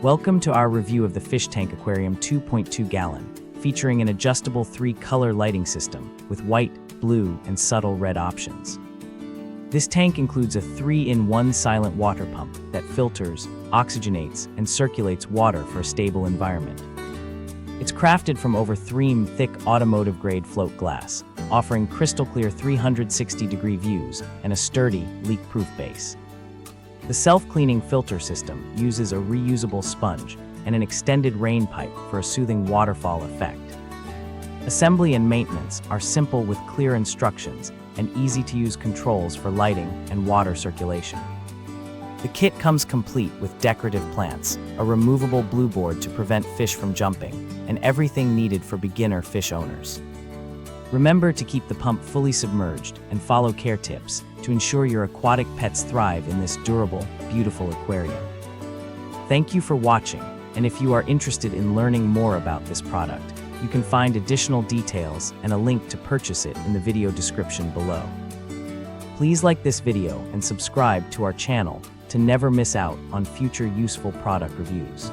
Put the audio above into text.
Welcome to our review of the Fish Tank Aquarium 2.2 gallon, featuring an adjustable 3-color lighting system with white, blue, and subtle red options. This tank includes a 3-in-1 silent water pump that filters, oxygenates, and circulates water for a stable environment. It's crafted from over 3 thick automotive-grade float glass, offering crystal-clear 360-degree views and a sturdy, leak-proof base. The self-cleaning filter system uses a reusable sponge and an extended rain pipe for a soothing waterfall effect. Assembly and maintenance are simple with clear instructions and easy-to-use controls for lighting and water circulation. The kit comes complete with decorative plants, a removable blue board to prevent fish from jumping, and everything needed for beginner fish owners. Remember to keep the pump fully submerged and follow care tips to ensure your aquatic pets thrive in this durable, beautiful aquarium. Thank you for watching, and if you are interested in learning more about this product, you can find additional details and a link to purchase it in the video description below. Please like this video and subscribe to our channel to never miss out on future useful product reviews.